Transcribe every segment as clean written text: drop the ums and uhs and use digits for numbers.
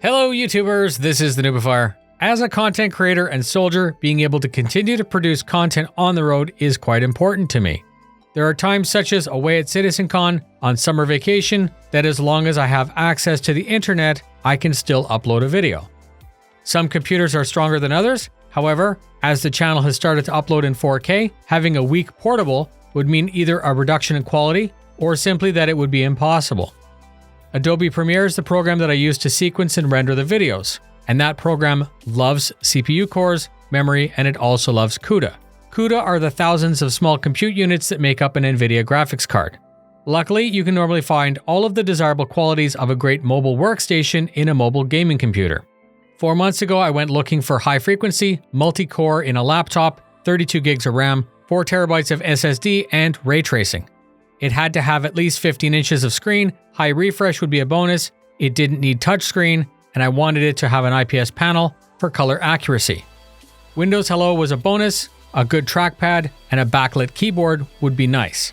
Hello YouTubers, this is the noobifier. As a content creator and soldier, being able to continue to produce content on the road is quite important to me. There are times such as away at CitizenCon, on summer vacation, that as long as I have access to the internet, I can still upload a video. Some computers are stronger than others. However, as the channel has started to upload in 4K, having a weak portable would mean either a reduction in quality or simply that it would be impossible. Adobe Premiere is the program that I use to sequence and render the videos, and that program loves CPU cores, memory, and it also loves CUDA. CUDA are the thousands of small compute units that make up an NVIDIA graphics card. Luckily, you can normally find all of the desirable qualities of a great mobile workstation in a mobile gaming computer. 4 months ago, I went looking for high frequency, multi-core in a laptop, 32 gigs of RAM, 4 terabytes of SSD, and ray tracing. It had to have at least 15 inches of screen, high refresh would be a bonus, it didn't need touchscreen, and I wanted it to have an IPS panel for color accuracy. Windows Hello was a bonus, a good trackpad, and a backlit keyboard would be nice.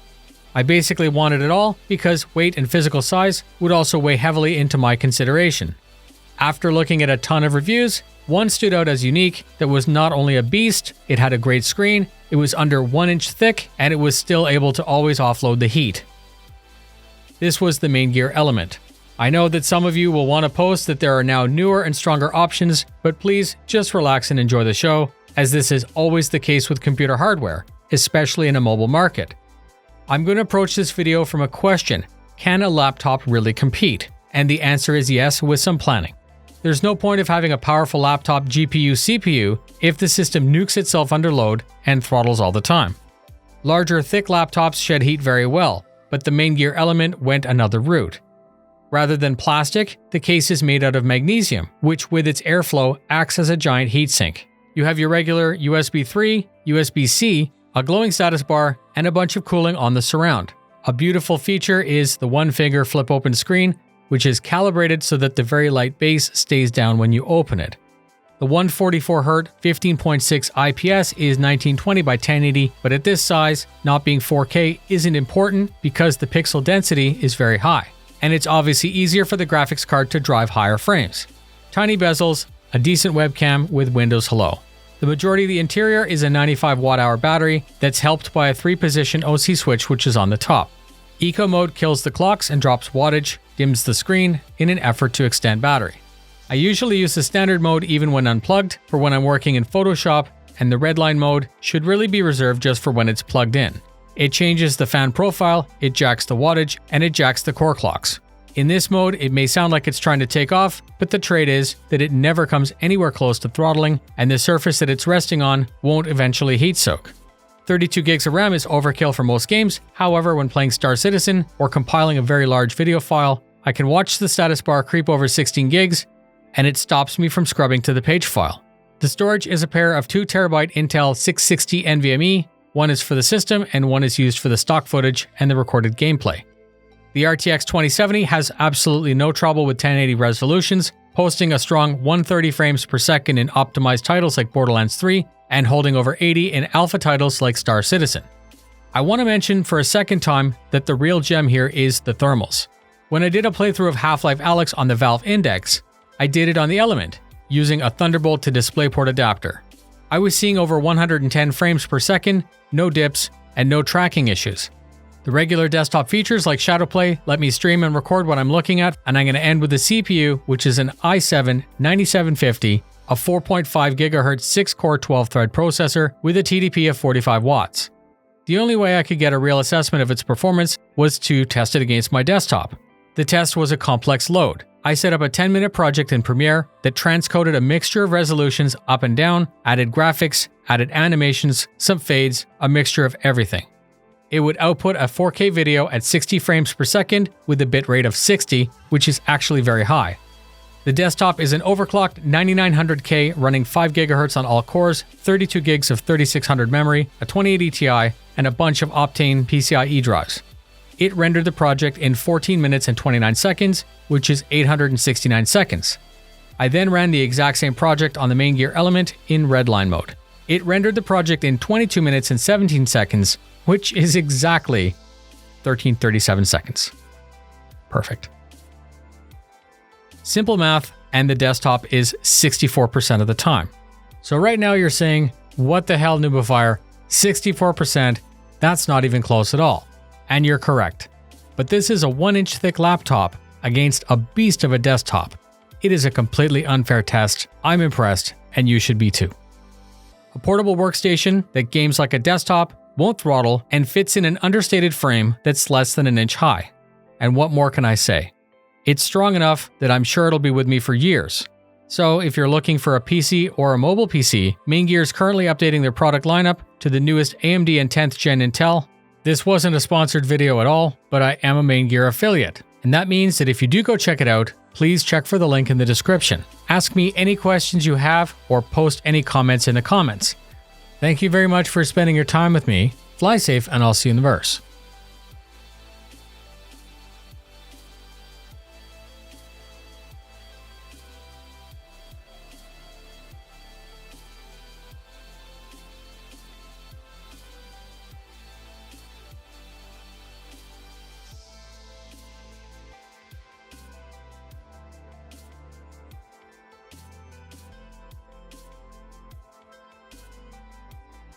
I basically wanted it all because weight and physical size would also weigh heavily into my consideration. After looking at a ton of reviews, one stood out as unique that was not only a beast, it had a great screen, it was under 1 inch thick, and it was still able to always offload the heat. This was the Maingear Element. I know that some of you will want to post that there are now newer and stronger options, but please just relax and enjoy the show, as this is always the case with computer hardware, especially in a mobile market. I'm going to approach this video from a question: can a laptop really compete? And the answer is yes, with some planning. There's no point of having a powerful laptop GPU-CPU if the system nukes itself under load and throttles all the time. Larger, thick laptops shed heat very well, but the Maingear Element went another route. Rather than plastic, the case is made out of magnesium, which with its airflow acts as a giant heatsink. You have your regular USB 3, USB-C, a glowing status bar, and a bunch of cooling on the surround. A beautiful feature is the one-finger flip-open screen, which is calibrated so that the very light base stays down when you open it. The 144Hz 15.6 IPS is 1920 by 1080, but at this size, not being 4K isn't important because the pixel density is very high, and it's obviously easier for the graphics card to drive higher frames. Tiny bezels, a decent webcam with Windows Hello. The majority of the interior is a 95 watt-hour battery that's helped by a 3-position OC switch which is on the top. Eco mode kills the clocks and drops wattage, dims the screen in an effort to extend battery. I usually use the standard mode even when unplugged for when I'm working in Photoshop, and the redline mode should really be reserved just for when it's plugged in. It changes the fan profile, it jacks the wattage, and it jacks the core clocks. In this mode, it may sound like it's trying to take off, but the trait is that it never comes anywhere close to throttling, and the surface that it's resting on won't eventually heat soak. 32 gigs of RAM is overkill for most games. However, when playing Star Citizen or compiling a very large video file, I can watch the status bar creep over 16 gigs, and it stops me from scrubbing to the page file. The storage is a pair of 2TB Intel 660 NVMe. One is for the system and one is used for the stock footage and the recorded gameplay. The RTX 2070 has absolutely no trouble with 1080 resolutions, posting a strong 130 frames per second in optimized titles like Borderlands 3, and holding over 80 in alpha titles like Star Citizen. I want to mention for a second time that the real gem here is the thermals. When I did a playthrough of Half-Life Alyx on the Valve Index, I did it on the Element, using a Thunderbolt to DisplayPort adapter. I was seeing over 110 frames per second, no dips, and no tracking issues. The regular desktop features like Shadowplay let me stream and record what I'm looking at, and I'm going to end with the CPU, which is an i7-9750, a 4.5 GHz 6-core 12-thread processor with a TDP of 45 watts. The only way I could get a real assessment of its performance was to test it against my desktop. The test was a complex load. I set up a 10-minute project in Premiere that transcoded a mixture of resolutions up and down, added graphics, added animations, some fades, a mixture of everything. It would output a 4K video at 60 frames per second with a bitrate of 60, which is actually very high. The desktop is an overclocked 9900K running 5 GHz on all cores, 32 gigs of 3600 memory, a 2080 Ti, and a bunch of Optane PCIe drives. It rendered the project in 14 minutes and 29 seconds, which is 869 seconds. I then ran the exact same project on the Maingear Element in redline mode. It rendered the project in 22 minutes and 17 seconds, which is exactly 1337 seconds. Perfect. Simple math, and the desktop is 64% of the time. So right now you're saying, what the hell, noobifier? 64%, that's not even close at all. And you're correct. But this is a 1-inch thick laptop against a beast of a desktop. It is a completely unfair test. I'm impressed, and you should be too. A portable workstation that games like a desktop, won't throttle, and fits in an understated frame that's less than an inch high. And what more can I say? It's strong enough that I'm sure it'll be with me for years. So if you're looking for a PC or a mobile PC, Maingear is currently updating their product lineup to the newest AMD and 10th gen Intel. This wasn't a sponsored video at all, but I am a Maingear affiliate. And that means that if you do go check it out, please check for the link in the description. Ask me any questions you have or post any comments in the comments. Thank you very much for spending your time with me. Fly safe, and I'll see you in the verse.